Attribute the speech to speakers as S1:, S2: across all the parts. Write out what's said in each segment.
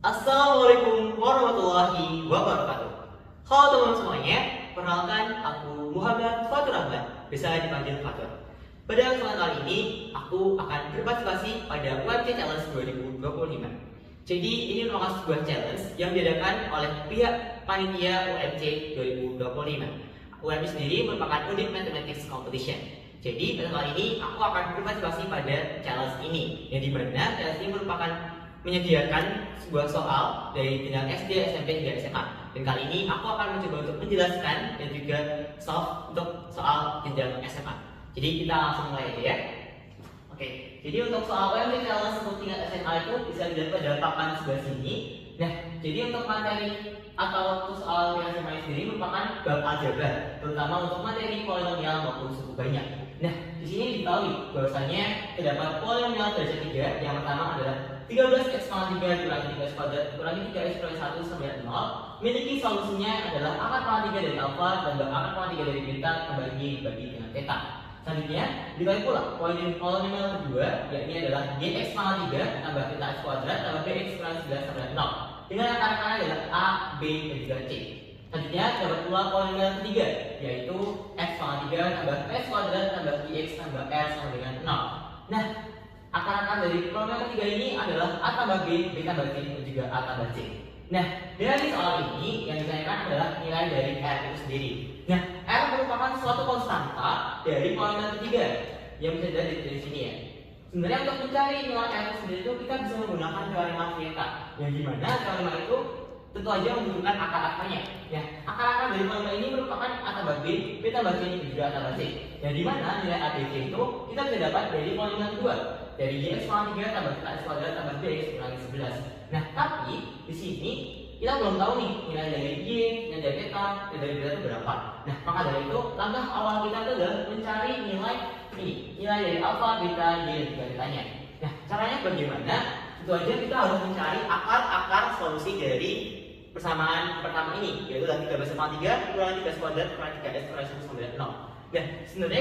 S1: Assalamualaikum warahmatullahi wabarakatuh. Halo teman-teman semuanya, perkenalkan aku Muhammad Fatur Ahmad, bisa dipanggil Fatur. Pada kesempatan kali ini, aku akan berpartisipasi pada UMC Challenge 2025. Jadi ini merupakan sebuah challenge yang diadakan oleh pihak panitia UMC 2025. UMC sendiri merupakan Unit Mathematics Competition. Jadi pada kali ini aku akan berpartisipasi pada challenge ini, yang dimana challenge ini merupakan menyediakan sebuah soal dari jenjang SD, SMP, hingga SMA. Dan kali ini aku akan mencoba untuk menjelaskan dan juga solve untuk soal jenjang SMA. Jadi kita langsung mulai aja ya. Oke, jadi untuk soal UMC Challenge untuk tingkat SMA itu bisa dilihat pada papan sebelah sini. Nah, jadi untuk materi atau soal tingkat SMA sendiri merupakan bab aljabar, terutama untuk materi polinomial maupun suku banyak. Nah, di sini diketahui bahwasanya terdapat polinomial derajat 3. Yang pertama adalah 13x pangkat 3 dikurangi 3x kuadrat dikurangi 3x kuadrat 1 sampai 0. Memiliki solusinya adalah akar pangkat 3 dari alfa tambah akar pangkat 3 dari beta dibagi dengan theta. Selanjutnya diketahui pula polinomial kedua, yakni adalah dx pangkat 3 tambah theta x kuadrat tambah bx kurangi 11 sampai 0. Dengan akar-akarnya adalah a, b, dan juga c. Selanjutnya dapat pula polinomial ketiga, yaitu x pangkat 3 tambah x kuadrat tambah dx tambah r sama dengan 0. Nah, akar-akar dari polinomial ketiga ini adalah a tambah b, b tambah c, dan juga a tambah c. Nah, dari soal ini yang ditanyakan adalah nilai dari r itu sendiri. Nah, r merupakan suatu konstanta dari polinomial ketiga yang bisa dilihat dari sini ya. Sebenarnya untuk mencari nilai r itu sendiri itu kita bisa menggunakan teorema Theta, yang dimana teorema itu tentu aja membutuhkan akar-akarnya. Ya, akar-akar dari polinomial ini merupakan a tambah b, b tambah c, dan juga a tambah c. Yang dimana nilai a, b, c itu kita bisa dapat dari polinomial kedua, dari dx pangkat 3 tambah theta x kuadrat tambah bx kurangi 11. Nah, tapi di sini kita belum tahu nih nilai dari y, nilai dari theta, dan dari beta itu berapa. Nah, maka dari itu langkah awal kita itu adalah mencari nilai ini, nilai dari alfa, beta, y, dan juga thetanya. Nah, caranya bagaimana? Tentu aja kita harus mencari akar-akar solusi dari persamaan pertama ini, yaitu adalah 13 pangkat 3 dikurangi 3x kuadrat dikurangi 3x kurangi 1 sampai 0. Nah, sebenarnya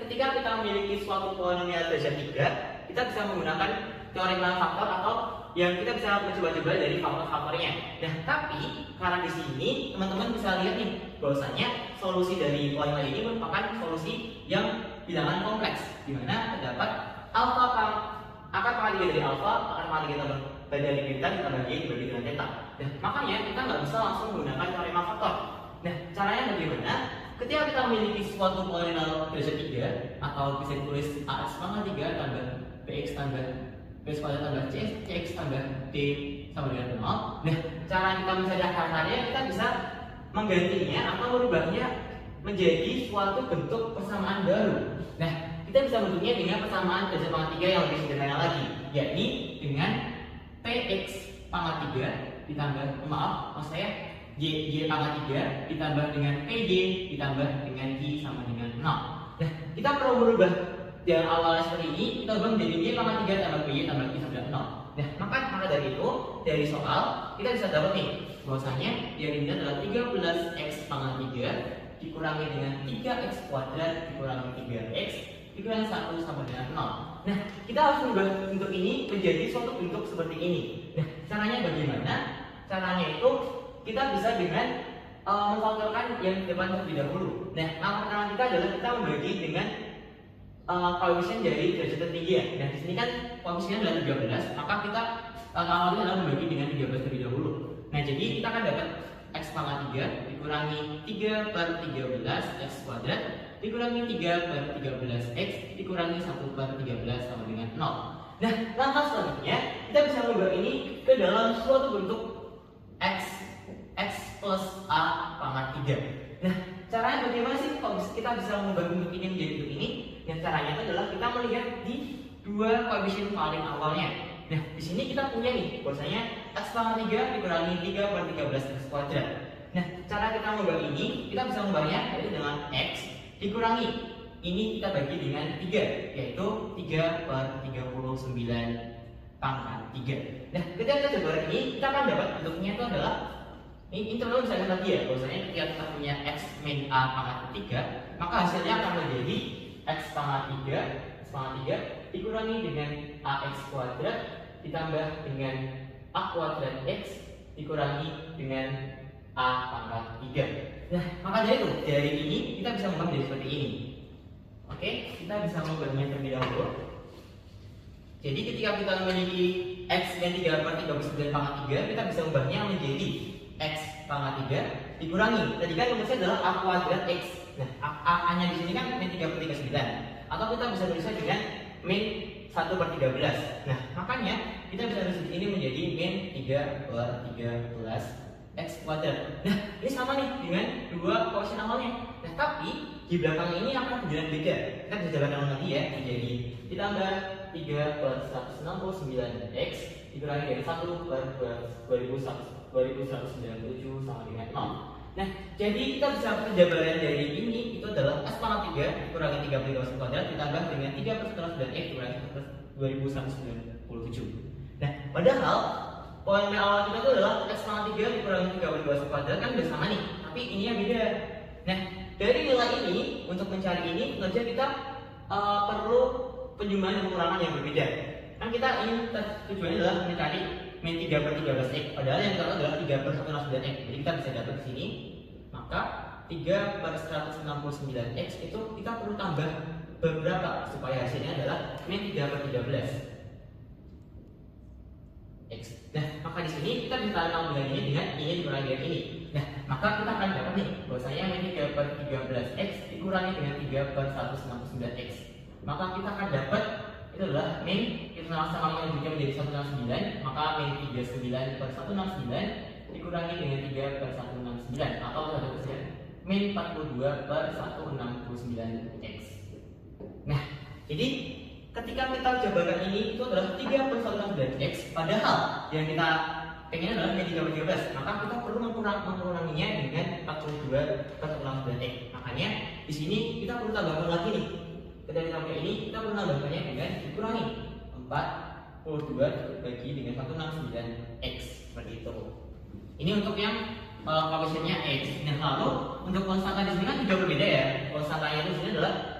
S1: ketika kita memiliki suatu polinomial derajat 3, kita bisa menggunakan teorema faktor atau yang kita bisa mencoba-coba dari faktor-faktornya. Nah, tapi karena di sini teman-teman bisa lihat nih bahwasanya solusi dari polinomial ini merupakan solusi yang bilangan kompleks, di mana terdapat alfa akar pangkat 3 dari alfa, akar pangkat 3 tambah dari beta ditambah y dibagi dengan theta. Nah, makanya kita nggak bisa langsung menggunakan teorema faktor. Nah, caranya bagaimana? Ketika kita memiliki suatu polinomial derajat 3, atau bisa ditulis ax pangkat 3 tambah bx tambah bx kuadrat tambah cx tambah d sama dengan 0. Nah, cara kita mencari akar-akarnya, kita bisa menggantinya atau merubahnya menjadi suatu bentuk persamaan baru. Nah, kita bisa bentuknya dengan persamaan derajat pangkat 3 yang lebih sederhana lagi, yakni dengan px pangkat 3 ditambah, maaf saya y pangkat 3 ditambah dengan py ditambah dengan y sama dengan 0. Nah, kita perlu merubah yang awalnya seperti ini, kita ubah menjadi y pangkat 3 tambah py tambah y sama dengan 0. Nah, maka dari itu, dari soal kita bisa dapat nih bahwasanya yang ini adalah 13x pangkat 3 dikurangi dengan 3x kuadrat dikurangi 3x dikurangi 1 sama dengan 0. Nah, kita harus merubah bentuk ini menjadi suatu bentuk seperti ini. Nah, caranya bagaimana? Caranya itu kita bisa dengan memfaktorkan yang depan terlebih dahulu. Nah, langkah pertama kita adalah kita membagi dengan koefisien dari derajat ketinggian. Nah, di sini kan koefisiennya adalah 13, maka kita langkah awalnya adalah membagi dengan 13 terlebih dahulu. Nah, jadi kita akan dapat x pangkat 3 dikurangi 3 per 13 x kuadrat dikurangi 3 per 13x dikurangi 1 per 13 sama dengan 0. Nah, langkah selanjutnya kita bisa mengubah ini ke dalam suatu bentuk x plus a pangkat 3. Nah, caranya bagaimana sih kalau kita bisa mengubah bentuk ini menjadi bentuk ini? Dan caranya itu adalah kita melihat di dua koefisien paling awalnya. Nah, di sini kita punya nih bahwasanya x pangkat 3 dikurangi 3 per 13 x kuadrat. Nah, cara kita mengubah ini, kita bisa mengubahnya yaitu dengan x dikurangi ini kita bagi dengan 3, yaitu 3 per 39 pangkat 3. Nah, ketika kita coba ini, kita akan dapat bentuknya itu adalah ini teman-teman bisa lihat tadi ya, bahwasanya ketika kita punya x min a pangkat 3, maka hasilnya akan menjadi x pangkat 3 dikurangi dengan ax kuadrat ditambah dengan A kuadrat X dikurangi dengan A pangkat 3. Nah, maka dari ini kita bisa mengubah menjadi seperti ini. Oke, kita bisa mengubahnya terlebih dahulu. Jadi ketika kita memiliki X min 3 per 39 pangkat 3, kita bisa mengubahnya menjadi X pangkat 3 dikurangi. Tadi kan rumusnya adalah A kuadrat X. Nah, A-nya di sini kan min 3 per 39. Atau kita bisa tulisnya dengan min 1 per 13. Nah, makanya kita bisa tulis ini menjadi min 3 per 13 X kuadrat. Nah, ini sama nih dengan dua koefisien awalnya. Nah, tapi di belakang ini akan berjalan beda. Kita bisa jalankan lagi ya, menjadi ditambah 3 per 169 X dikurangi dari 1 per 2197 sama dengan 0. Nah, jadi kita bisa penjabaran dari ini itu adalah S pangkat 3 dikurangi 3 per 3 kuadrat ditambah dengan 3 per 109 X dikurangi 1 per 2197. Nah, padahal poin awal kita itu adalah X pangkat 3 dikurangi 3 per 2 kuadrat kan udah sama nih, tapi ini yang beda. Nah, dari nilai ini untuk mencari ini tentu saja kita perlu penjumlahan dan pengurangan yang berbeda. Kan kita ingin tujuannya adalah mencari min 3 per 13 X, padahal yang kita adalah 3 per 169 X. Jadi kita bisa dapat di sini, maka 3 per 169 X itu kita perlu tambah beberapa supaya hasilnya adalah min 3 per 13 X. Nah, maka di sini kita bisa tambahkan ini dengan ini dikurangi dengan ini. Nah, maka kita akan dapat nih bahwasanya min 3 per 13 X dikurangi dengan 3 per 169 X. Maka kita akan dapat itu adalah min, kita sama menunjukkan menjadi 169, maka min 39 per 169 dikurangi dengan 3 per 169 atau kita dapat min 42 per 169 X. Nah, jadi ketika kita jabarkan ini itu adalah 3 per 169 X, padahal yang kita pengen adalah min 3 per 13, maka kita perlu menguranginya dengan 42 per 169 X. Makanya di sini kita perlu tambahkan lagi nih. Ketika kita pakai ini, kita perlu menambahkannya dengan dikurangi 42 dibagi dengan 169 X seperti itu. Ini untuk yang koefisiennya X. Nah, lalu untuk konstanta di sini kan juga berbeda ya. Konstantanya di sini adalah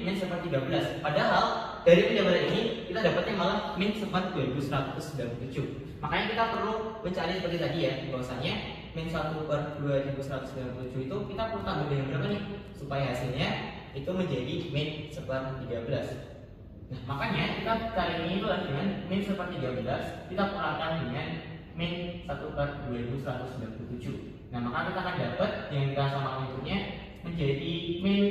S1: min seper 13. Padahal dari penjabaran ini kita dapatnya malah min seper 2197. Makanya kita perlu mencari seperti tadi ya, bahwasanya min 1 per 2197 itu kita perlu tambah dengan berapa nih supaya hasilnya itu menjadi min seper 13. Nah, makanya kita cari ini adalah dengan min seper 13 kita kurangkan dengan min 1 per 2197. Nah, maka kita akan dapat yang kita samakan bentuknya menjadi min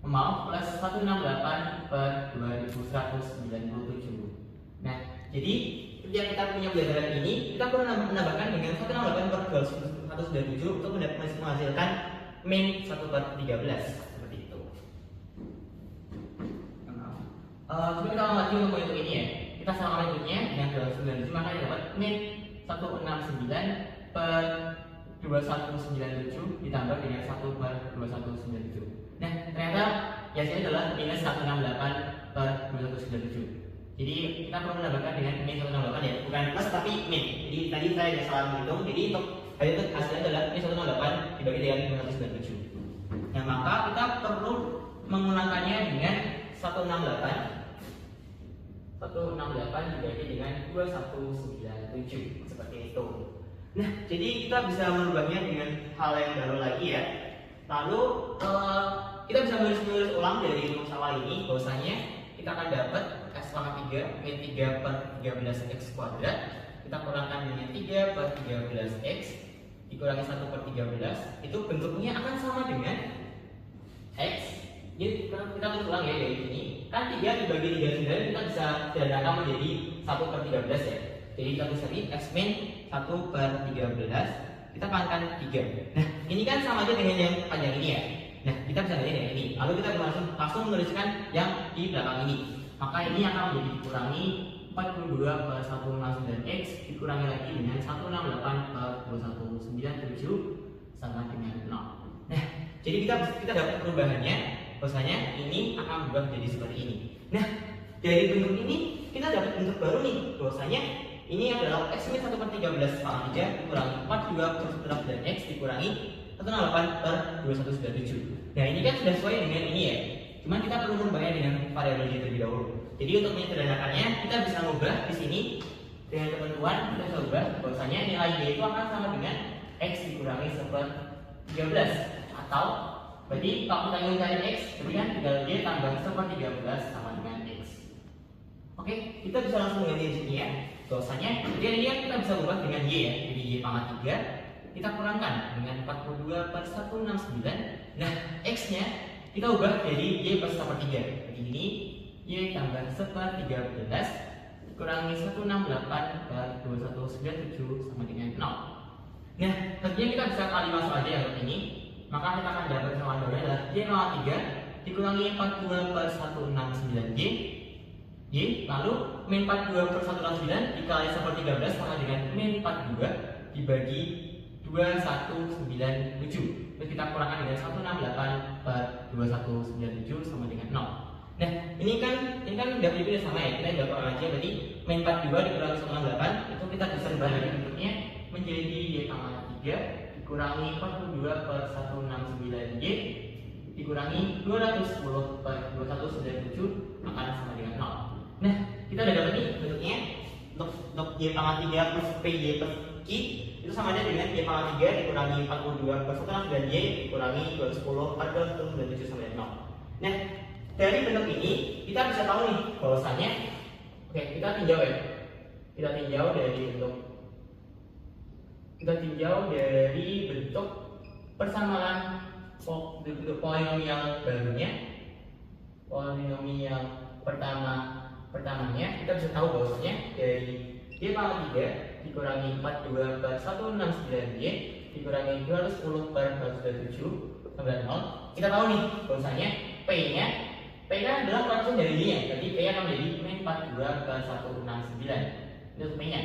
S1: plus 168 per 2197. Nah, jadi ketika kita punya pelajaran ini, kita perlu menambahkan dengan 168 per 2197 untuk menghasilkan min 1 per 13 seperti itu. Coba kita ulang lagi untuk bentuk ini ya. Kita samakan bentuknya dengan 297, maka kita dapat min 169 per 2197 ditambah dengan 1 per 2197. Nah, ternyata hasilnya adalah minus 168 per 2197. Jadi kita perlu menambahkan dengan min 168 ya, bukan plus tapi min. Jadi tadi saya sudah salah menghitung. Jadi untuk hasilnya adalah min 168 dibagi dengan 2197. Nah, maka kita perlu mengulangkannya dengan 168 dibagi dengan 2197 seperti itu. Nah, jadi kita bisa merubahnya dengan hal yang baru lagi ya. Lalu kita bisa menulis ulang dari rumus awal ini, bahwasanya kita akan dapat X pangkat 3 min 3 per 13 X kuadrat kita kurangkan dengan 3 per 13 X dikurangi 1 per 13, itu bentuknya akan sama dengan X. Jadi kita tulis ulang ya dari sini, kan 3 dibagi 39 kita bisa sederhanakan menjadi 1 per 13 ya. Jadi kita tulis tadi X min 1 per 13 kita pangkat 3. Nah, ini kan sama aja dengan yang panjang ini ya. Nah, kita bisa lihat yang ini. Lalu kita langsung menuliskan yang di belakang ini. Maka ini akan menjadi dikurangi 42 per 169 X dikurangi lagi dengan 168 per 2197 sama dengan 0. Nah, jadi kita dapat perubahannya, bahwasanya ini akan berubah menjadi seperti ini. Nah, dari bentuk ini kita dapat bentuk baru nih, bahwasanya ini adalah X min 1 per 13 pangkat 3 dikurangi 42 per 169 X dikurangi 168 per 2197. Nah, ini kan sudah sesuai dengan ini ya. Cuman kita perlu merubahnya dengan variabel y terlebih dahulu. Jadi untuk menyederhanakannya kita bisa mengubah di sini dengan ketentuan kita coba bahwasanya nilai y itu akan sama dengan x dikurangi 1/13, atau berarti kalau kita ingin cari x berarti kan tinggal y tambah 1/13 sama dengan x. Oke, kita bisa langsung ganti di sini ya. Bahwasanya jadi ini kan kita bisa ubah dengan y ya. Jadi y pangkat 3 kita kurangkan dengan 42/169. Nah, x-nya kita ubah jadi y plus 1/3. Jadi ini y tambah 1/13 kurangi 168/2197 sama dengan 0. Nah, tentunya kita bisa kali masuk aja yang ini. Maka kita akan dapat sama jawabannya adalah y pangkat 3 dikurangi 42/169 y, lalu min 42/169 dikali 1/13 sama dengan min 42 dibagi 2197. Terus kita kurangkan dengan 168/2197 sama dengan 0. Nah, ini kan udah sama ya. Kita udah kurang aja, berarti min 42 dikurangi 168 itu kita bisa ubah lagi bentuknya menjadi y pangkat 3 dikurangi 42/169 y dikurangi 210/2197 akan sama dengan 0. Nah, kita udah dapat nih bentuknya. Untuk y pangkat 3 plus p y plus q itu sama aja dengan y pangkat 3 dikurangi 42/169 y dikurangi 210/2197 sama dengan 0. Nah, dari bentuk ini kita bisa tahu nih bahwasanya, oke, kita tinjau ya. Kita tinjau dari bentuk persamaan bentuk polinomial barunya. Polinomial pertamanya kita bisa tahu bahwasanya dari y pangkat 3 dikurangi 42/169 y dikurangi 210/127 sama dengan 0. Kita tahu nih bahwasanya P kan adalah fraksi dari y-nya, jadi P akan menjadi min 42/169. Itu P-nya.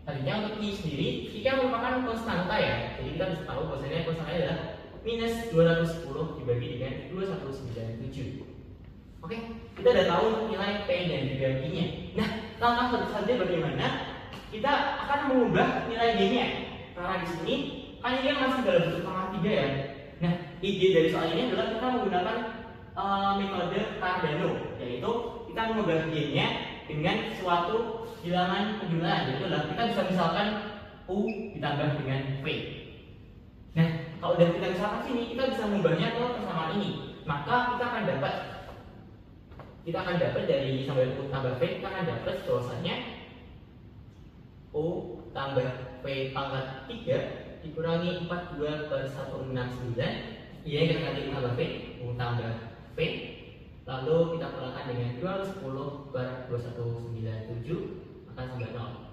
S1: Tadinya untuk I sendiri, I kan merupakan konstanta ya, jadi kita bisa tahu bahwasanya konstantanya adalah minus 210 dibagi dengan 2197. Oke, kita udah tahu nilai P dan juga I-nya. Nah, langkah selanjutnya bagaimana kita akan mengubah nilai Y-nya? Karena di sini kan ini masih dalam bentuk pangkat 3 ya. Nah, ide dari soal ini adalah kita menggunakan metode Cardano, yaitu kita mengubah Y-nya dengan suatu bilangan penjumlahan. Yaitu adalah kita bisa misalkan U ditambah dengan V. Nah, kalau udah kita misalkan sini, kita bisa mengubahnya ke persamaan ini. Maka kita akan dapat dari sambil U tambah V, kita akan dapat bahwasanya U tambah V pangkat 3 dikurangi 42/169. Iya, kita ganti tambah V, U tambah V, lalu kita kurangkan dengan 210/2197 akan sama 0.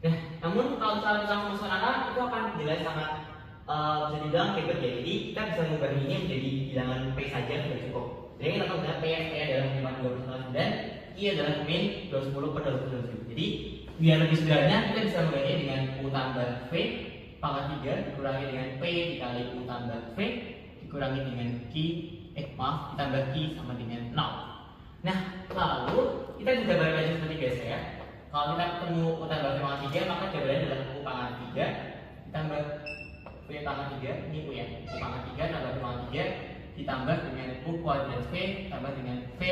S1: Nah, namun kalau misalnya kita masuk akal itu akan nilai sangat bisa dibilang ribet ya. Jadi kita bisa mengubah ini menjadi bilangan P saja sudah cukup. Jadi kita tahu P adalah 52/169, I adalah min 210/227. Jadi biar lebih sederhana kita bisa mengubahnya dengan U tambah V pangkat 3 dikurangi dengan P dikali U tambah V dikurangi dengan ditambah Q sama dengan 0. Nah, lalu kita juga balik lagi seperti biasa ya. Kalau kita ketemu U tambah V pangkat 3, maka jawabannya adalah U pangkat 3 ditambah V pangkat 3, ini U ya, U pangkat 3 tambah V pangkat 3 ditambah dengan U kuadrat V tambah dengan V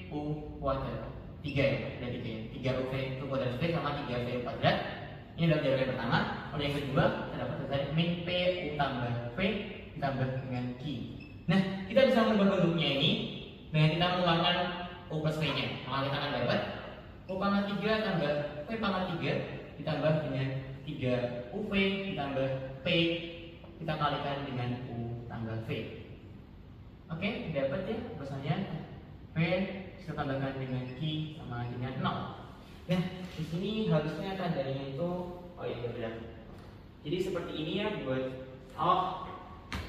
S1: U kuadrat 3 ya, ada 3 ya, 3 U V U kuadrat V sama 3 V U kuadrat. Ini adalah jawaban yang pertama. Kalau yang kedua, kita dapat dari min P U tambah V ditambah dengan Q. Nah, kita bisa mengubah bentuknya ini dengan kita mengeluarkan U plus V-nya. Maka kita akan dapat U pangkat 3 tambah V pangkat 3 ditambah dengan 3 UV ditambah P kita kalikan dengan U tambah V. Oke, dapat ya bahwasanya P kita tambahkan dengan Q sama dengan 0. Nah, di sini harusnya tandanya itu iya benar. Jadi seperti ini ya buat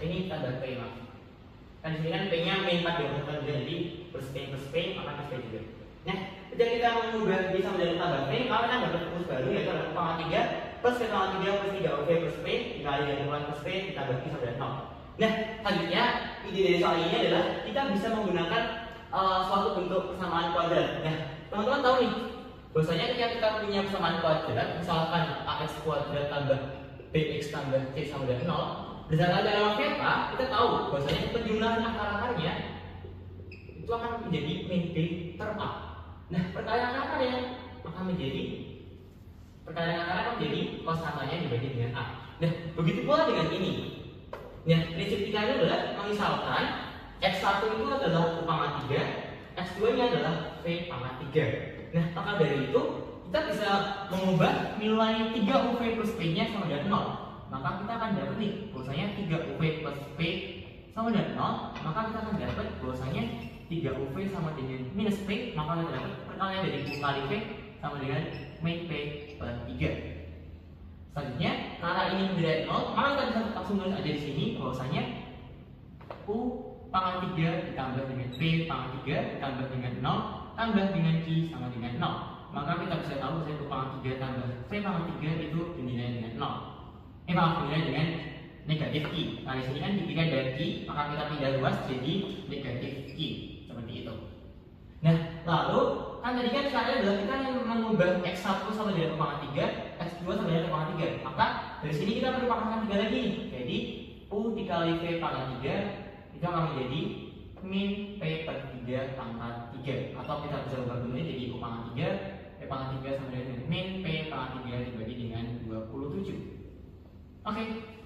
S1: ini tanda P mak. Kan di sini kan P-nya min 4 jadi plus P maka plus P juga. Nah, ketika kita mengubah B sama dengan tambah P, maka kita dapat rumus baru yaitu adalah U pangkat 3 plus V pangkat 3 plus 3 UV plus P dikali dengan plus P ditambah Q sama dengan 0. Nah, selanjutnya ide dari soal ini adalah kita bisa menggunakan suatu bentuk persamaan kuadrat. Nah, teman-teman tahu nih bahwasanya ketika kita punya persamaan kuadrat, misalkan ax kuadrat tambah bx tambah c sama dengan 0, berdasarkan teorema Vieta, kita tahu bahwasanya penjumlahan akar-akarnya itu akan menjadi min b per a. Nah, perkalian akarnya akan menjadi Perkalian akarnya akan menjadi cos 1-nya dibagi dengan A. Nah, begitu pula dengan ini. Nah, prinsip kita ini adalah misalkan X1 itu adalah U pangkat 3, X2-nya adalah V pangkat 3. Nah, maka dari itu kita bisa mengubah nilai 3UV plus P-nya sama dengan 0. Maka kita akan dapat nih, bahwasanya 3UV plus P sama dengan 0, maka kita akan dapat bahwasanya 3UV sama dengan minus P, maka kita dapat perkalian dari U kali V sama dengan min P per 3. Selanjutnya, karena ini menjadi 0, maka kita bisa langsung tulis aja di sini bahwasanya U pangkat 3 ditambah dengan P pangkat 3 ditambah dengan 0 tambah dengan Q sama dengan 0. Maka kita bisa tahu bahwa U pangkat 3 tambah P pangkat 3 itu dinilai dengan 0. Dinilai dengan negatif Q. Nah, di sini kan diberikan dari Q, maka kita pindah ruas jadi negatif Q. Seperti itu. Nah, lalu kan tadi kan caranya adalah kita yang mengubah X1 sama dengan U pangkat 3, X2 sama dengan U pangkat 3. Maka dari sini kita perlu pangkat 3 lagi. Jadi U dikali V pangkat 3 itu akan menjadi min P per 3 pangkat 3. Atau kita bisa ubah bentuknya jadi U pangkat 3, P pangkat 3 sama dengan min P pangkat 3 dibagi dengan 27. Oke,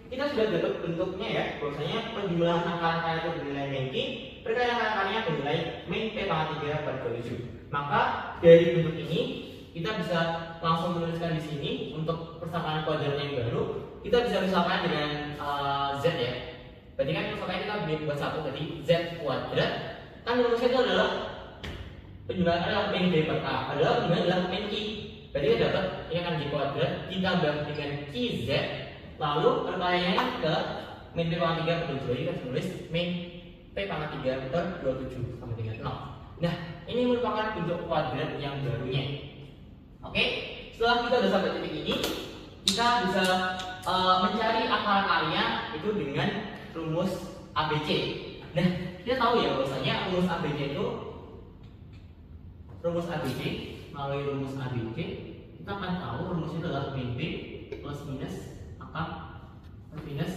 S1: kita sudah dapat bentuknya ya, bahwasanya penjumlahan angka-angka itu bernilai min Q, perkalian angka-angkanya bernilai min P pangkat 3 per 27. Maka dari bentuk ini kita bisa langsung menuliskan di sini untuk persamaan kuadran yang baru. Kita bisa misalkan dengan Z ya. Berarti kan misalkan kita buat satu tadi Z kuadrat, kan rumusnya itu adalah penjumlahan adalah min B per A, adalah penjumlahan adalah min Q. Berarti kita dapat ini akan di kuadrat ditambah dengan QZ. Lalu perkaliannya ke min P pangkat 3 per 27, jadi kita tulis min P pangkat 3 per 27 sama dengan 0. Nah, ini merupakan bentuk kuadrat yang barunya. Oke, setelah kita sudah sampai titik ini, kita bisa mencari akar-akarnya itu dengan rumus ABC. Nah, kita tahu ya bahwasanya rumus ABC itu melalui rumus ABC kita akan tahu rumusnya adalah min B plus minus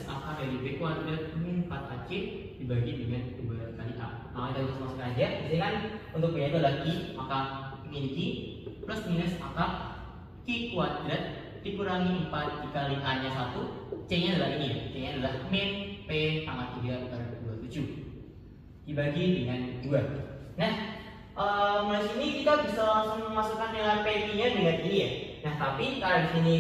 S1: akar dari B kuadrat min 4AC dibagi dengan 2 kali A. Nah, kita bisa masukkan aja. Di sini kan untuk B itu adalah Q, maka min Q plus minus akar Q kuadrat dikurangi 4 dikali A-nya 1. C-nya adalah ini ya. C-nya adalah min P pangkat 3 per 27 dibagi dengan 2. Nah, mulai sini kita bisa langsung memasukkan nilai P-nya dengan ini ya. Nah, tapi karena di sini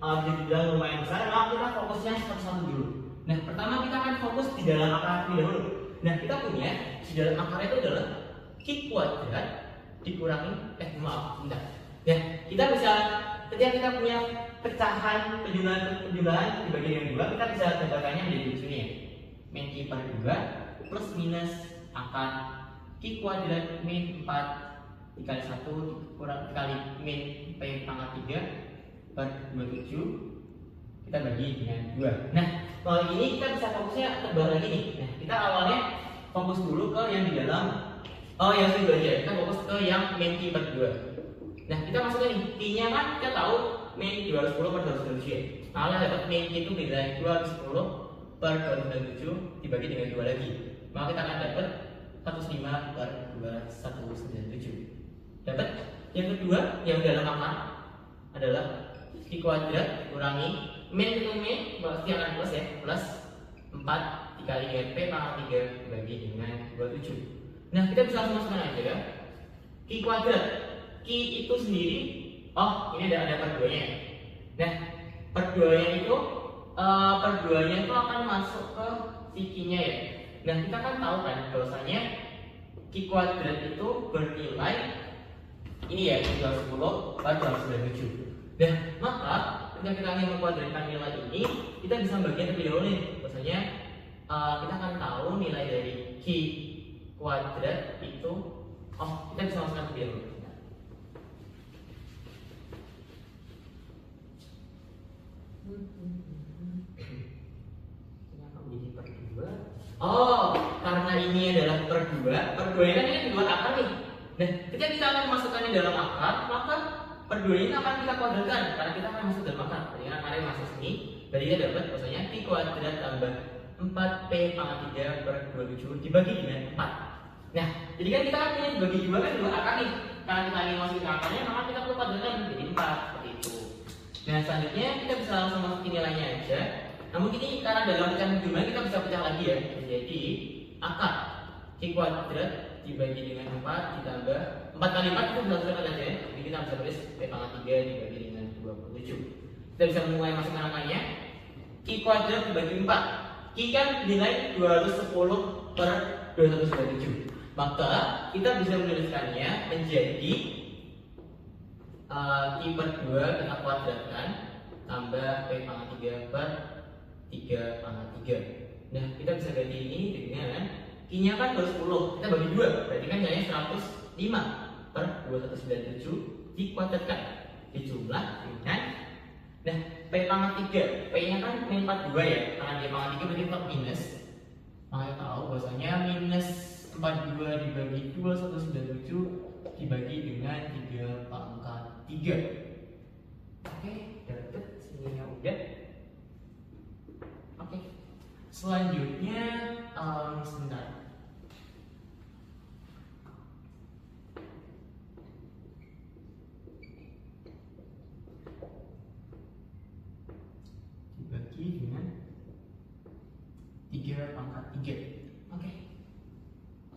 S1: bisa dibilang lumayan besar, maka kita fokusnya satu-satu dulu. Nah, pertama kita akan fokus di dalam akar terlebih dahulu. Nah, kita punya di dalam akar itu adalah Q kuadrat dikurangi Ya, kita bisa ketika kita punya pecahan penjumlahan dibagi dengan 2, kita bisa dapatkannya menjadi begini ya. Min Q per 2 plus minus akar Q kuadrat min 4 dikali 1 dikali min P pangkat 3 per 27 kita bagi dengan 2. Nah, kalau ini kita bisa fokusnya tebal lagi nih. Nah, kita awalnya fokus dulu ke yang di dalam yang kedua aja. Kita fokus ke yang min Q per 2. Nah, kita masukkan nih, Q-nya kan kita tahu min 210 per 227 ya. Nah, kita dapat min Q itu berdasarkan 210 per 227 dibagi dengan 2 lagi. Maka kita akan dapat 105 per 2197. Dapat yang kedua yang dalam akar adalah Q kuadrat kurangi min itu min pasti akan plus ya, plus 4 dikali dengan P pangkat 3 dibagi dengan 27. Nah, kita bisa langsung masukkan aja ya. Q kuadrat, Q itu sendiri, ini ada per 2-nya. Nah, per 2-nya itu akan masuk ke si Q-nya ya. Nah, kita kan tahu kan bahwasanya Q kuadrat itu bernilai ini ya, 210 per 297. Nah, maka ketika kita ingin mengkuadratkan nilai ini, kita bisa bagian terlebih dahulu nih. Bahwasanya kita akan tahu nilai dari Q kuadrat itu, kita bisa masukkan terlebih dahulu. Karena ini adalah per 2 ini kan ini dibuat akar nih. Nah, ketika kita akan memasukkannya dalam akar, maka per 2 ini akan kita kuadratkan karena kita akan masuk dalam akar. Jadi akarnya masuk sini, berarti kita dapat bahwasanya Q kuadrat tambah 4P pangkat 3 per 27 dibagi dengan 4. Nah, jadi kan kita punya dibagi 2 kan 2 akar nih. Karena kita ingin masukin akarnya, maka kita perlu kuadratkan jadi 4 seperti itu. Nah, selanjutnya kita bisa langsung masukin nilainya aja. Namun ini karena dalam pecahan jumlah kita bisa pecah lagi ya. Jadi akar Q kuadrat dibagi dengan 4 ditambah 4 kali 4 kita bisa tuliskan aja ya. Jadi kita bisa tulis P pangkat 3 dibagi dengan 27. Kita bisa mulai masukkan angkanya. Q kuadrat dibagi 4. Q kan nilai 210 per 2197. Maka kita bisa menuliskannya menjadi Q per 2 kita kuadratkan tambah P pangkat 3 per 3 pangkat 3. Nah, kita bisa ganti ini dengan Q-nya kan 210, kita bagi 2, berarti kan nilainya 105 per 2197 dikuadratkan dijumlah dengan, nah, P pangkat 3, P-nya kan min 42 ya, karena dia pangkat 3 berarti tetap minus. Maka kita tahu bahwasanya minus 42 dibagi 2197 dibagi dengan 3 pangkat 3. Oke, dapat sininya udah. Oke, selanjutnya sebentar. Dibagi dengan 3 pangkat 3. Oke,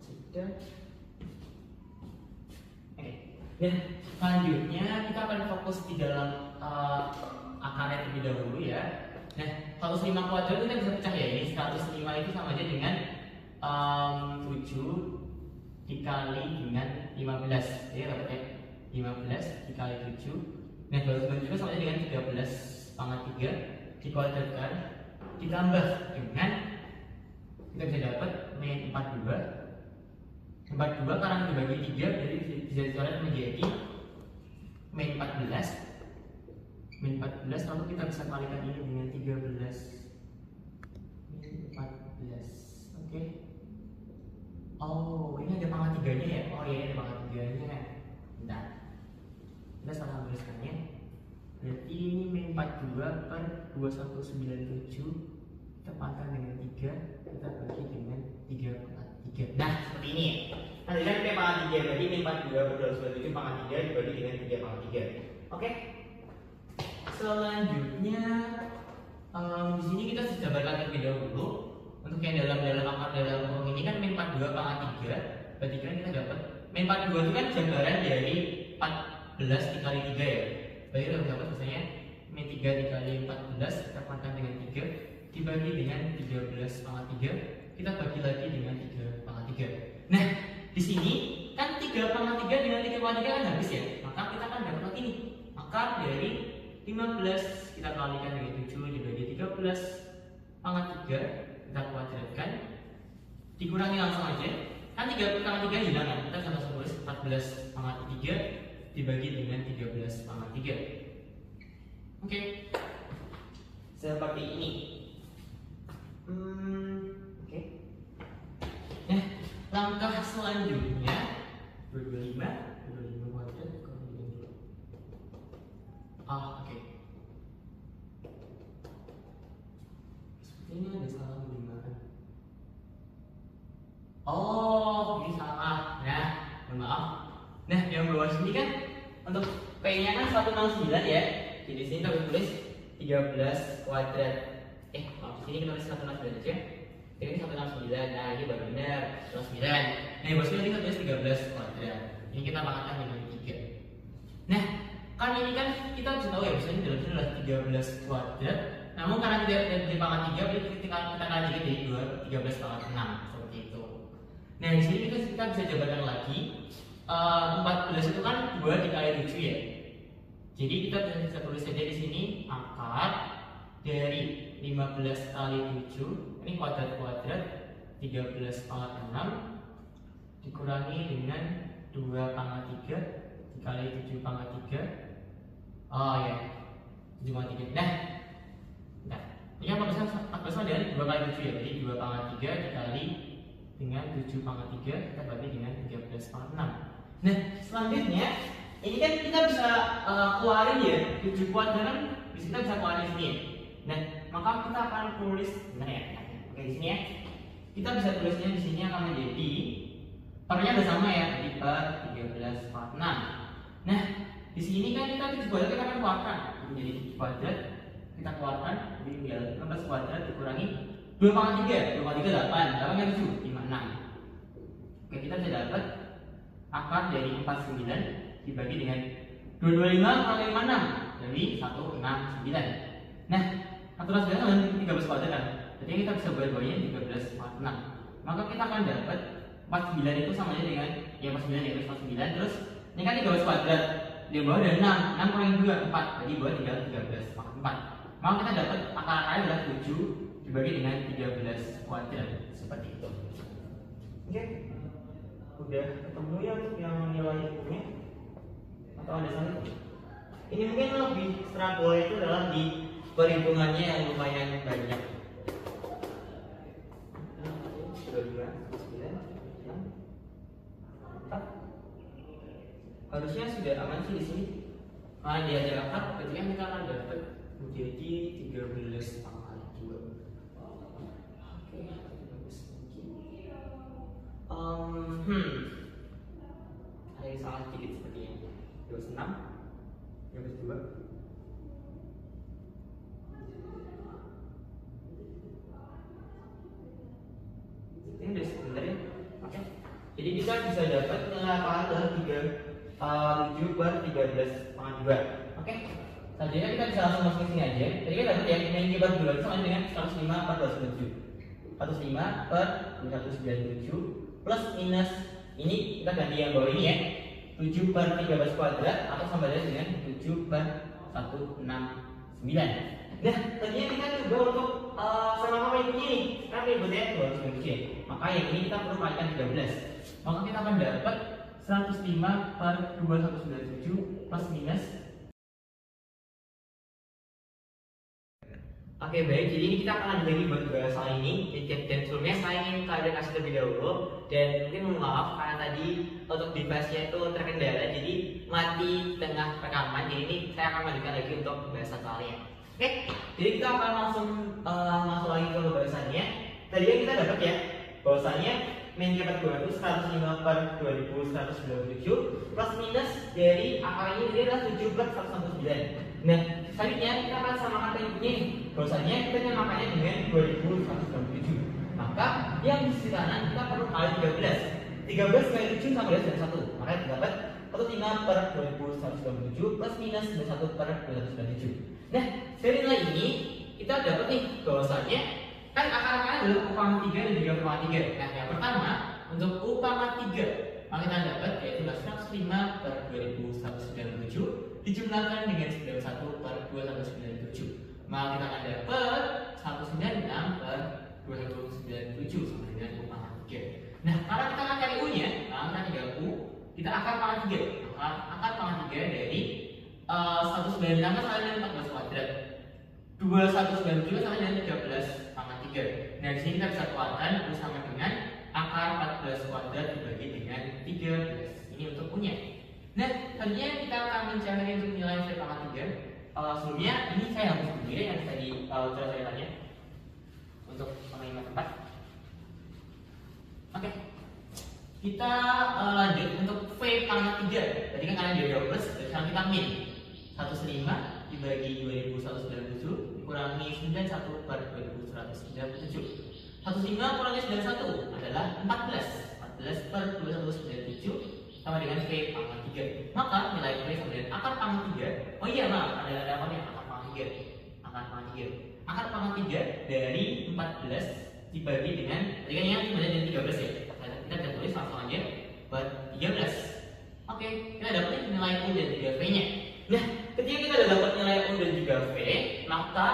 S1: sudah. Oke, nah selanjutnya kita akan fokus di dalam akarnya terlebih dahulu ya. Nah, 105 kuadrat kita bisa pecah ya. Ini 105 itu sama aja dengan 7 dikali dengan 15. Jadi dapatnya 15 dikali 7. Nah, 290 juga sama aja dengan 13 pangkat 3 dikuadratkan ditambah dengan, kita bisa dapat min 42. 42 karena dibagi 3 jadi bisa dicoret menjadi min 14. Min 14 lalu kita bisa kalikan ini dengan 13 min 14. Oke. Oh, ini ada pangkat 3-nya ya? Oh iya, ada pangkat 3-nya. Bentar, kita salah tuliskannya. Berarti ini min 42 per 2197 kita pangkat dengan 3, kita bagi dengan 3 pangkat 3. Nah, seperti ini ya. Nanti kan P pangkat 3 berarti min 42 per 2197 pangkat 3 dibagi dengan 3 pangkat 3. Oke. Selanjutnya di sini kita sudah jabarkan terlebih dahulu. Untuk yang dalam akar dalam kurung ini kan min 42 pangkat 3. Berarti kan kita dapat min 42 itu kan jabaran dari 14 dikali 3 ya. Berarti kita dapat biasanya min 3 dikali 14 kita pangkat dengan 3 dibagi dengan 13 pangkat 3, kita bagi lagi dengan 3 pangkat 3. Nah, di sini kan 3 pangkat 3 dengan 3 pangkat 3 kan habis ya. Maka kita akan dapat lagi nih akar dari 15 kita kalikan dengan 7 dibagi 13 pangkat 3 kita kuadratkan dikurangi langsung aja. Kan 3 pangkat 3 hilang kan, kita bisa langsung tulis 14 pangkat 3 dibagi dengan 13 pangkat 3. Oke, seperti ini. Oke. Nah, langkah selanjutnya 25 kuadrat. Oke. Sepertinya ada salah bagaimana. Oh, ini salah. Nah, mohon maaf. Nah, yang bawah sini kan untuk P-nya kan 169 ya. Jadi sini kita tulis 13 kuadrat. Maaf, sini kita tulis 169 aja. Jadi ini 169. Nah, ini baru benar 169. Nah, yang bawah sini kita tulis 13 kuadrat. Ini kita pangkatkan dengan 3. Nah, kan ini kan kita bisa tahu ya, misalnya dalam sini adalah 13 kuadrat. Namun karena tidak di pangkat 3, berarti kita kali jadi 13 pangkat 6 seperti itu. Nah, di sini kita bisa jabarkan lagi. 14 itu kan 2 dikali 7 ya. Jadi kita bisa tulis saja di sini akar dari 15 kali 7, ini kuadrat 13 pangkat 6 dikurangi dengan 2 pangkat 3 dikali 7 pangkat 3. Oh ya, 7 pangkat 3. Nah, ini 14 dari 2 kali 7 ya. Jadi 2 pangkat 3 dikali dengan 7 pangkat 3 kita bagi dengan 13 pangkat 6. Nah, selanjutnya ini kan kita bisa keluarin ya 7 kuadrat, kita bisa keluarin di sini ya. Nah, maka kita akan tulis benar ya. Oke, di sini ya. Kita bisa tulisnya di sini akan menjadi pernya udah sama ya, jadi per 13 pangkat 6. Nah, di sini kan kita 7 kuadrat kita akan keluarkan menjadi 7 kuadrat, kita keluarkan, jadi tinggal 16 kuadrat dikurangi 2 pangkat 3, 2 pangkat 3 8, 8 kan 7, 5, 6. Oke, kita bisa dapat akar dari 49 dibagi dengan 225 kurangi 56, jadi 169. Nah, 169 sama 13 kuadrat kan, jadi kita bisa bagi-baginya 13 kuadrat 6. Maka kita akan dapat 49 itu sama aja dengan, ya 49 dikali 49, terus ini kan 13 kuadrat, di bawah ada 6, 6 kurangi 2, 4, jadi bawah tinggal 13 pangkat 4. Maka kita dapat akar-akarnya adalah 7 dibagi dengan 13 kuadrat, seperti itu. Oke, udah ketemu ya yang nilai itunya? Atau ada salah? Ini mungkin lebih struggle itu adalah di perhitungannya yang lumayan banyak. Harusnya sudah aman sih di sini. Karena dia ada akar, berarti kan kita akan dapat menjadi 13 pangkat 2. Oke, bagus. Ada yang salah sedikit sepertinya. 26, 22. Ini udah sebenarnya. Oke. Jadi kita bisa dapat nilai akar adalah 7 per 13 pangkat 2. Oke. Selanjutnya kita bisa langsung masuk ke sini aja. Jadi kita dapat ya, min per 2 sama dengan 105 per 297. 105 per 297 plus minus ini kita ganti yang bawah ini ya. 7 per 13 kuadrat atau sama dengan 7 per 169. Nah, tadinya kita coba untuk sama-sama inputnya nih. Kan inputnya 297. Maka yang ini kita perlu kalikan 13. Maka kita akan dapat 105 per 2197 plus minus. Oke, baik, jadi ini kita akan lanjut lagi buat bahas soal ini. Dan sebelumnya saya ingin kalian kasih terlebih dahulu. Dan mungkin mohon maaf karena tadi untuk device-nya itu terkendala, jadi mati tengah rekaman. Jadi ini saya akan lanjutkan lagi untuk pembahasan soalnya. Oke, jadi kita akan langsung masuk lagi ke pembahasannya. Tadi kan kita dapat ya bahwasanya min dapat 2 itu 105 per 2197 plus minus dari akar ini adalah 7 per 119. Nah, selanjutnya kita akan samakan inputnya nih. Bahwasanya kita nyamakannya dengan 2197. Maka yang di sisi kanan kita perlu kali 13. 13 kali 7 sama dengan 1. Maka kita dapat 15 per 2197 plus minus 21 per 297. Nah, dari nilai ini kita dapat nih bahwasanya kan akar-akarnya adalah U pangkat 3 dan juga U pangkat 3. Nah, yang pertama untuk U pangkat 3 maka kita dapat yaitu 105 per 2197 dijumlahkan dengan 91 per 2197. Maka kita akan dapat 196 per 2197 sama dengan U pangkat 3. Nah, karena kita akan cari U-nya, maka kita tinggal U, kita akar pangkat 3. Maka akar pangkat 3 dari 196 sama dengan 14 kuadrat. 2197 sama dengan 13 pangkat 3. Nah, di sini kita bisa keluarkan U sama dengan akar 14 kuadrat dibagi dengan 13. Ini untuk U-nya. Nah, selanjutnya kita akan mencari untuk nilai V pangkat 3. Sebelumnya ini saya hapus dulu ya yang tadi sudah saya tanya untuk pengalihan tempat. Oke. Kita lanjut untuk V pangkat 3. Tadi kan kalian dia plus, sekarang kita min. 105 dibagi 2197 dikurangi 91 per 2197. 105 kurangi 91 adalah 14. 14 per 2197 sama dengan V pangkat 3. Maka nilai V sama dengan akar pangkat 3. Oh iya, maaf, ada apa nih? Akar pangkat 3. Akar pangkat 3. Akar pangkat 3 dari 14 dibagi dengan, tadi kan yang dibagi dengan 13 ya. Kita bisa tulis langsung aja buat 13. Oke, kita dapat nilai U dan juga V-nya. Nah, ketika kita sudah dapat nilai U dan juga V, maka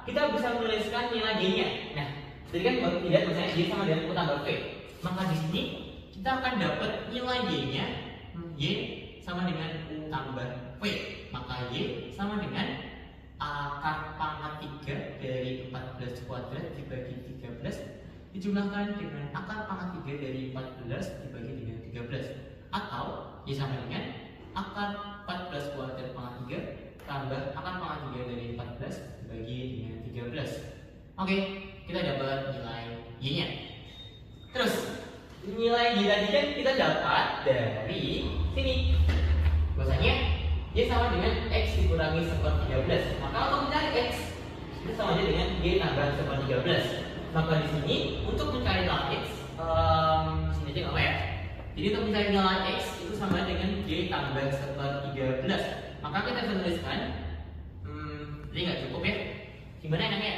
S1: kita bisa menuliskan nilai G-nya. Nah, jadi kan baru tidak misalnya Y sama dengan U tambah V. Maka di sini kita akan dapat nilai Y-nya, Y sama dengan U tambah V. Maka Y sama dengan akar pangkat 3 dari 14 kuadrat dibagi 13 dijumlahkan dengan akar pangkat 3 dari 14 dibagi dengan 13. Atau Y sama dengan akar 14 kuadrat pangkat 3 tambah akar pangkat 3 dari 14 dibagi dengan 13. Oke, kita dapat nilai Y-nya. Terus, nilai Y tadi kan kita dapat dari sini. Bahwasanya Y sama dengan X dikurangi dikurangi seper 13. Maka untuk mencari X itu sama aja dengan Y tambah seper 13. Maka di sini untuk mencari nilai X, sini aja nggak apa ya. Jadi untuk mencari nilai X itu sama dengan Y tambah seper 13. Maka kita bisa menuliskan, ini nggak cukup ya. Gimana enaknya?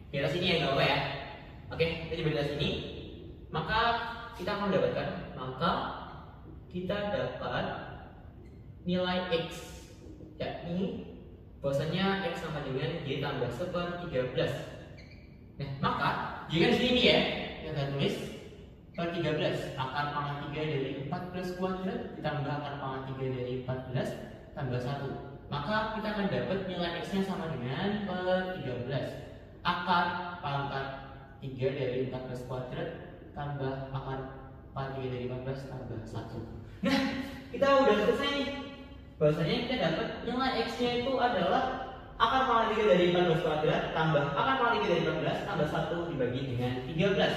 S1: Di atas sini ya nggak apa ya. Oke, kita coba di atas sini. Maka kita akan mendapatkan, nilai X, yakni bahwasanya X sama dengan Y tambah seper 13. Nah, maka Y kan di sini ya, kita akan tulis per 13 akar pangkat 3 dari 14 kuadrat ditambah akar pangkat 3 dari 14 tambah 1. Maka kita akan dapat nilai X-nya sama dengan per 13 akar pangkat 3 dari 14 kuadrat tambah akar pangkat 3 dari 14 tambah 1. Nah, kita udah selesai nih. Bahwasanya kita dapat nilai X-nya itu adalah akar pangkat 3 dari 14 kuadrat tambah akar pangkat 3 dari 14 tambah 1 dibagi dengan 13.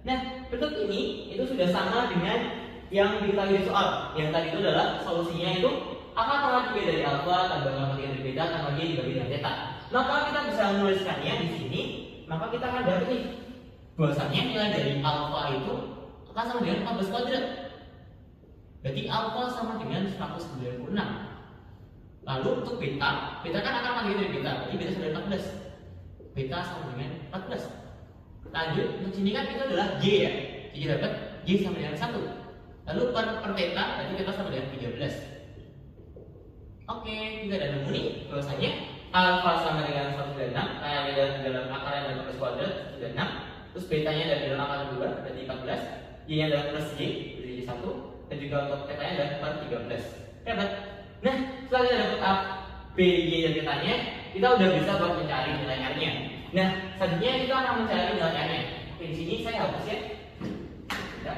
S1: Nah, bentuk ini itu sudah sama dengan yang diketahui di soal. Yang tadi itu adalah solusinya itu akar pangkat 3 dari alfa tambah akar pangkat 3 dari beta tambah Y dibagi dengan theta. Maka kita bisa menuliskannya di sini. Maka kita akan dapat nih bahwasanya nilai dari alfa itu akan sama dengan 14 kuadrat. Berarti alfa sama dengan 196. Lalu untuk beta kan akar pangkat 3 dari beta, jadi beta sama dengan 14. Beta sama dengan 14. Lanjut, untuk sini kan itu adalah Y ya. Jadi dapat Y sama dengan 1. Lalu per theta, berarti theta sama dengan 13. Oke, kita udah nemu nih bahwasanya alfa sama dengan 196, karena ada dalam akar yang ada 14 kuadrat, 96. Terus betanya ada dalam akar 2, berarti 14. Y-nya adalah plus Y, jadi 1. Dan juga untuk theta-nya adalah per 13. Dapat. Nah, setelah kita dapat A, B, Y, dan theta-nya, kita udah bisa buat mencari nilai R-nya. Nah, selanjutnya kita akan mencari nilai R-nya. Oke, di sini saya hapus ya. Ya.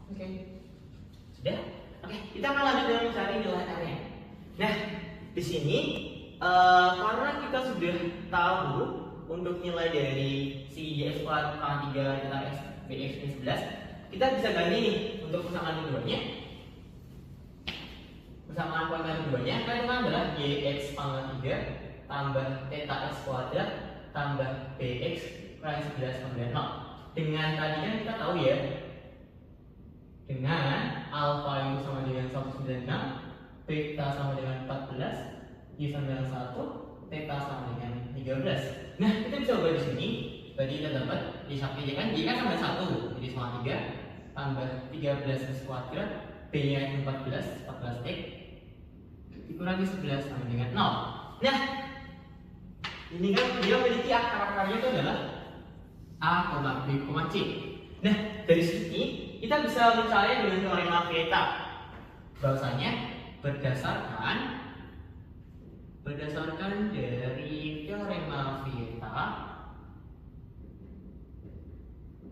S1: Oke. Sudah? Oke, kita akan lanjut dengan mencari nilai R-nya. Nah, di sini karena kita sudah tahu untuk nilai dari si YX pangkat 3 ditambah X BX ini 11, kita bisa ganti nih untuk persamaan keduanya. Persamaan pangkat keduanya kan itu adalah YX pangkat 3 tambah theta X kuadrat tambah BX kurangi 11 sama dengan 0. Dengan tadi kan kita tahu ya, dengan alfa itu sama dengan 196, beta sama dengan 14, Y sama dengan 1, theta sama dengan 13. Nah, kita bisa ubah di sini. Berarti kita dapat Y sama Y kan sama dengan 1, jadi sama 3 tambah 13 X kuadrat, B-nya itu 14 X dikurangi 11 sama dengan 0. Nah, ini kan dia memiliki akar-akarnya itu adalah A, B, C. Nah, dari sini kita bisa mencari dengan teorema Theta. Bahwasanya berdasarkan dari teorema Theta,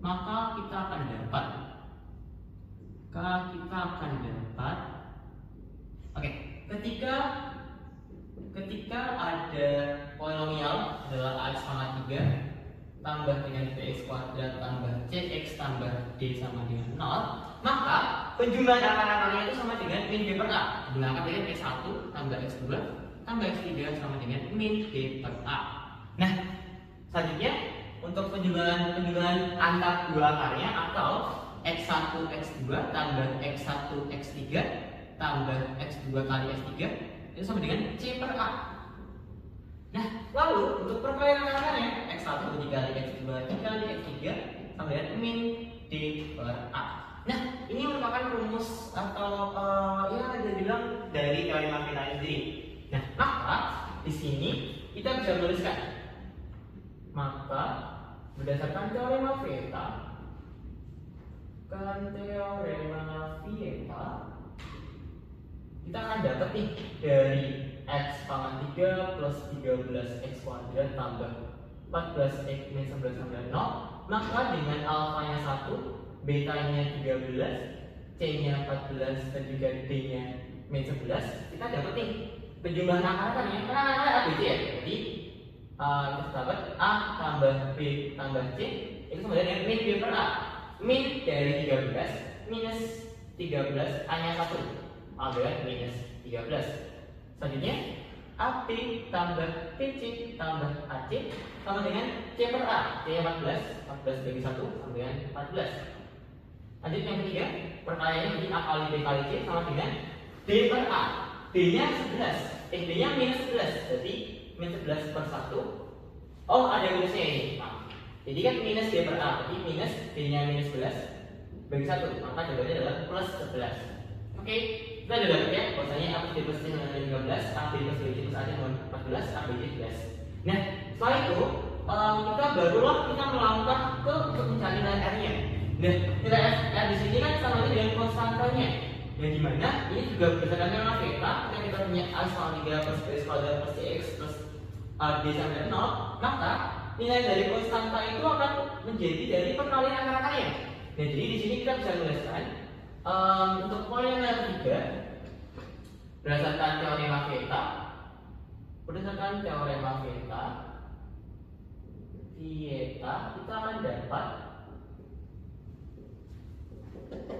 S1: maka kita akan dapat ketika ada polinomial adalah Ax pangkat 3 tambah dengan Bx kuadrat tambah Cx tambah D sama dengan 0, maka penjumlahan akar-akarnya itu sama dengan min B per A. Gunakan dengan X1 tambah X2 tambah X3 sama dengan min B per A. Nah, selanjutnya untuk penjumlahan antar dua akarnya atau X1 X2 tambah X1 X3 tambah X2 kali X3 itu sama dengan C per A. Nah, lalu untuk perkalian akarnya X1 dikali X2 dikali X3 sama dengan min D per A. Nah, ini merupakan rumus atau ya bisa dibilang dari teorema Theta sendiri. Nah, maka di sini kita bisa menuliskan, maka berdasarkan teorema Theta, kita akan dapat nih dari X pangkat 3 plus 13 X kuadrat tambah 14 X min 11 sama dengan 0, maka dengan alfanya 1, betanya 13, C-nya 14 dan juga D-nya min 11, kita dapat nih penjumlahan akarnya. Karena ABC ya. Jadi kita dapat A tambah B tambah C itu sama dengan min B per A. Min dari 13 minus 13 A-nya 1 adalah minus 13. Selanjutnya AB tambah BC tambah AC sama dengan C per A. C 14 bagi 1 sama dengan 14. Lanjut yang ketiga, perkaliannya menjadi A kali B kali C sama dengan D per A. D-nya 11, D-nya minus 11, jadi minus 11 per 1. Oh, ada minusnya ini. Jadi kan minus D per A, jadi minus D-nya minus 11 bagi 1, maka jawabannya adalah plus 11. Oke, kita udah dapat ya, bahwasanya A plus B plus C sama dengan 13, A B plus B C plus A dengan 14, A B C 11. Nah, setelah itu kita barulah melangkah ke untuk mencari nilai R-nya. Nah, nilai R di sini kan sama dengan konstantanya. Yang dimana ini juga berdasarkan teorema Theta, ketika kita punya A sama 3 plus B kuadrat plus CX plus D sampai 0, maka nilai dari konstanta itu akan menjadi dari perkalian akar-akarnya. Nah, jadi di sini kita bisa menuliskan untuk polinomial 3 berdasarkan teorema Theta, kita akan dapat.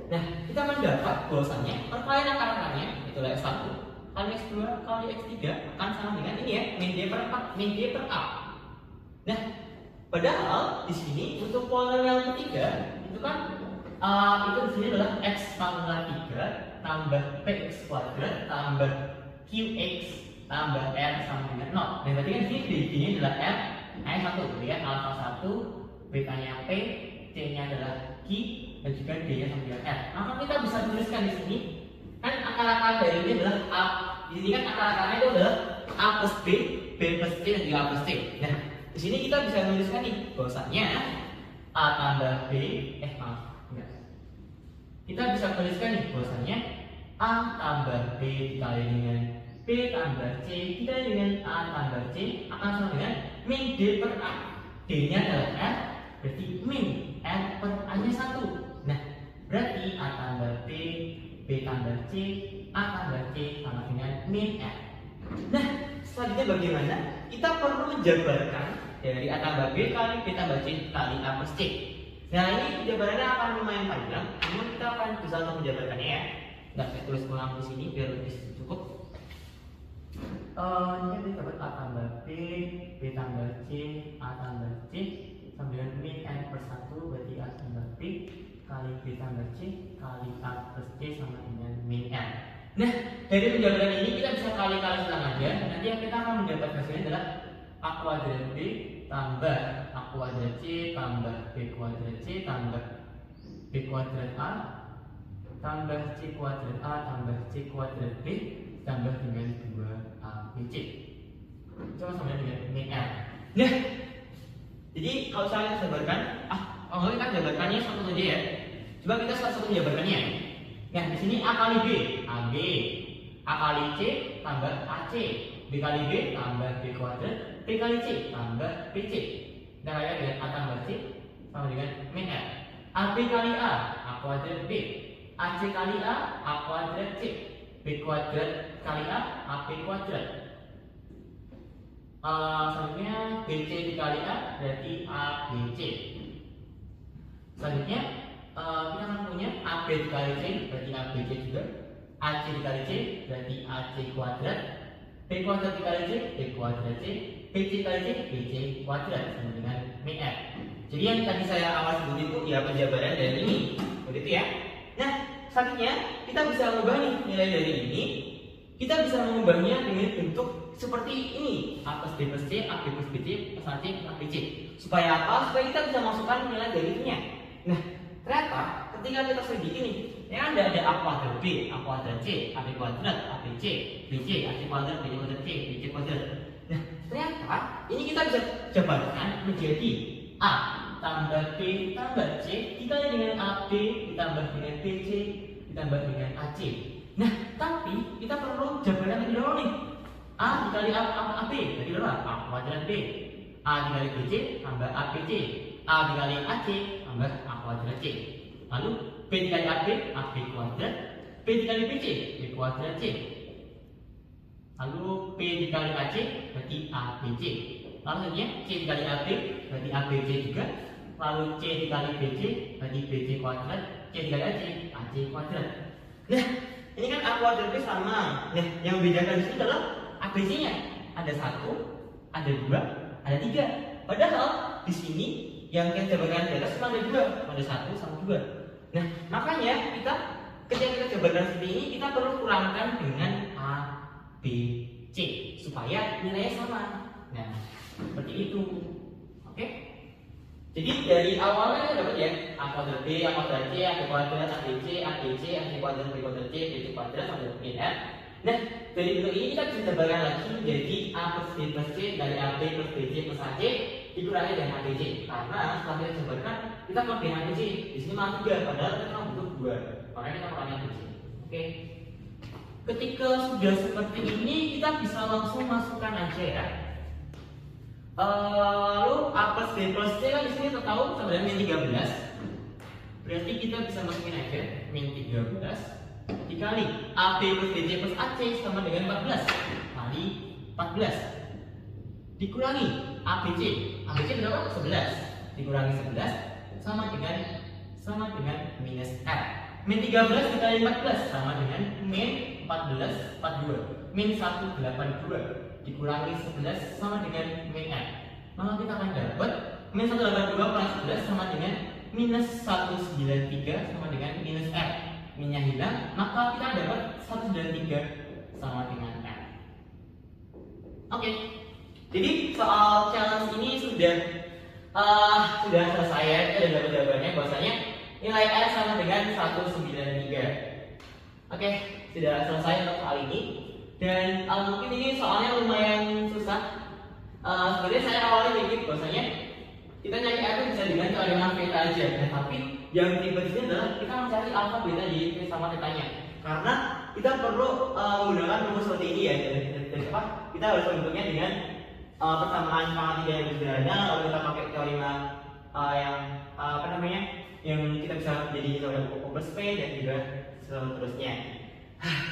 S1: Nah, kita mendapat bahwasanya perkalian akar-akarnya itulah X1 kali X2 kali X3 akan sama dengan ini ya, min D per A. Nah, padahal di sini untuk polinomial ketiga itu kan itu di sini adalah X pangkat 3 tambah PX kuadrat tambah QX tambah R sama dengan 0. Nah, berarti kan di sini D-nya adalah R, A-nya 1, berarti kan alfa 1, beta-nya P, C-nya adalah Q, dan juga D-nya sama dengan R. Maka kita bisa tuliskan di sini kan akar-akar dari ini adalah A. Di sini kan akar-akarnya itu adalah A plus B, B plus C dan juga A plus C. Nah, di sini kita bisa menuliskan nih bahwasanya A tambah B, kita bisa tuliskan nih bahwasanya A tambah B dikali dengan B tambah C dikali dengan A tambah C akan sama dengan min D per A. D-nya adalah R, berarti min R per A-nya 1. Nah, berarti A tambah B, B tambah C, A tambah C sama dengan min R. Nah, selanjutnya bagaimana? Kita perlu menjabarkan dari A tambah B kali B tambah C kali A plus C. Nah, ini jabarannya akan lumayan panjang, namun kita akan bisa untuk menjabarkannya ya. Nah, saya tulis ulang di sini biar lebih cukup. Ini kita dapat A tambah B, B tambah C, A tambah C sama dengan min N per 1, berarti A tambah B kali B tambah C kali A plus C sama dengan min N. Nah, dari penjabaran ini kita bisa kali-kali selang aja. Nanti yang kita akan mendapat hasilnya adalah A kuadrat B tambah A kuadrat C tambah B kuadrat C tambah B kuadrat A tambah C kuadrat A tambah C kuadrat B tambah dengan 2ABC. Coba sama dengan min R. Nah, jadi kalau saya jabarkan, kita jabarkannya satu saja ya. Coba kita satu-satu menjabarkannya. Nah, di sini A kali B, AB, A kali C tambah AC, B kali B tambah B kuadrat, B kali C tambah BC. Kita kalikan dengan A tambah C sama dengan min R. AB kali A kuadrat B, AC kali A kuadrat C, B kuadrat kali A AB kuadrat. Selanjutnya BC dikali A berarti ABC. Selanjutnya kita akan punya AB dikali C berarti ABC juga, AC dikali C berarti AC kuadrat, B kuadrat dikali C B kuadrat C, BC dikali C BC kuadrat sama dengan min R. Jadi yang tadi saya awal sebut itu ya penjabaran dari ini, begitu ya. Nah, selanjutnya kita bisa mengubah nih nilai dari ini. Kita bisa mengubahnya dengan bentuk seperti ini, A plus B plus C, AB plus BC plus AC plus ABC. Supaya apa? Supaya kita bisa masukkan nilai dari ininya. Nah, ternyata ketika kita selidiki nih, ya ada A kuadrat B, A kuadrat C, AB kuadrat, ABC, BC, AC kuadrat, BC kuadrat C, BC kuadrat. Nah, ternyata ini kita bisa jabarkan menjadi A tambah B tambah C dikali dengan AB ditambah dengan BC ditambah dengan AC. Nah, tapi kita perlu jabaran lebih dahulu nih. A dikali AB, berarti berapa? A kuadrat B. A dikali BC tambah ABC. A dikali AC tambah A kuadrat C. Lalu B dikali AB, AB kuadrat. B dikali BC, B kuadrat C. Lalu P dikali AC berarti ABC. Lalu selanjutnya C dikali AB berarti ABC juga. Lalu C dikali BC berarti BC kuadrat. C dikali AC AC kuadrat. Nah, ini kan A kuadrat B sama. Nah, yang membedakan di sini adalah ABC-nya. Ada 1, ada 2, ada 3. Padahal di sini yang kita jabarkan di atas cuma ada 2, ada 1 sama 2. Nah, makanya kita ketika kita jabarkan seperti ini, kita perlu kurangkan dengan A, B, C supaya nilainya sama. Nah, seperti itu. Oke? Jadi dari awalnya kita dapat ya A kuadrat B, A kuadrat C, A kuadrat ABC, ABC, AC kuadrat B kuadrat C, BC kuadrat sampai dengan F. Nah, dari bentuk ini kita bisa jabarkan lagi menjadi A plus B plus C dari AB plus BC plus AC dikurangi dengan ABC. Karena setelah kita jabarkan kita melebihi ABC. Di sini malah 3, padahal kita butuh 2. Makanya kita kurangi ABC. Oke. Ketika sudah seperti ini, kita bisa langsung masukkan aja ya. Lalu A plus B plus C kan di sini kita tahu sama dengan min 13. Berarti kita bisa masukin aja min 13 dikali AB plus BC plus AC sama dengan 14 kali 14 dikurangi ABC. ABC berapa? 11 dikurangi 11 sama dengan minus R. Min 13 dikali 14 sama dengan min 14 42. Min 182 dikurangi 11 sama dengan min R. Maka kita akan dapat min 182 kurang 11 sama dengan minus 193 sama dengan minus R. Minnya hilang, maka kita dapat 193 sama dengan R. Oke. Jadi soal challenge ini sudah selesai ya. Kita sudah dapat jawabannya bahwasanya nilai R sama dengan 193. Oke, sudah selesai untuk soal ini. Dan mungkin ini soalnya lumayan susah. Sebenarnya saya awalnya mikir bahwasanya kita nyari R itu bisa dengan teorema beta aja. Nah, tapi yang ribet di sini adalah kita mencari alfa beta di sama tetanya. Karena kita perlu menggunakan rumus seperti ini ya. Dari apa? Kita harus membentuknya dengan persamaan pangkat 3 yang sederhana. Lalu kita pakai teorema yang yang kita bisa jadi teorema plus P dan juga seterusnya.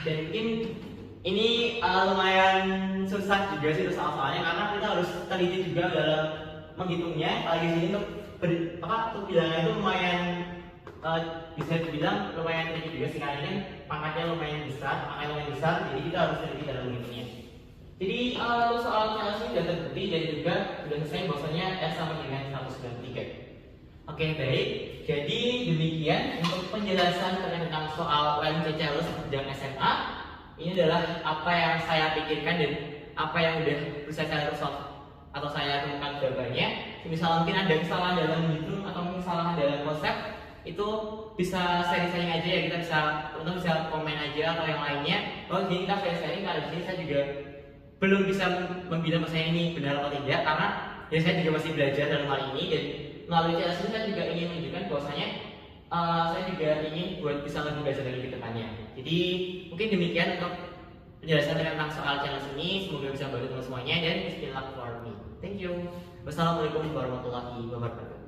S1: Dan mungkin ini lumayan susah juga sih soal-soalnya karena kita harus teliti juga dalam menghitungnya. Lagi sini untuk bilangan itu lumayan bisa dibilang lumayan tricky juga sih karena ini pangkatnya lumayan besar, jadi kita harus teliti dalam menghitungnya. Jadi soal challenge ini sudah terbukti dan juga sudah selesai bahwasanya R sama dengan 193. Oke, baik. Jadi demikian untuk penjelasan tentang soal UMC challenge jenjang SMA. Ini adalah apa yang saya pikirkan dan apa yang udah bisa saya resolve atau saya temukan jawabannya. Misal mungkin ada kesalahan dalam menghitung atau kesalahan dalam konsep, itu bisa sharing-sharing aja ya. Kita bisa teman-teman bisa komen aja atau yang lainnya. Kalau di sini kita sharing-sharing karena di sini saya juga belum bisa membilang bahwa ini benar atau tidak karena ya saya juga masih belajar dalam hal ini dan melalui challenge ini saya juga ingin menunjukkan bahwasanya saya juga ingin buat bisa lebih belajar lagi ke depannya. Jadi mungkin demikian untuk penjelasan tentang soal challenge ini. Semoga bisa membantu teman semuanya dan it's been luck for me. Thank you. Wassalamualaikum warahmatullahi wabarakatuh.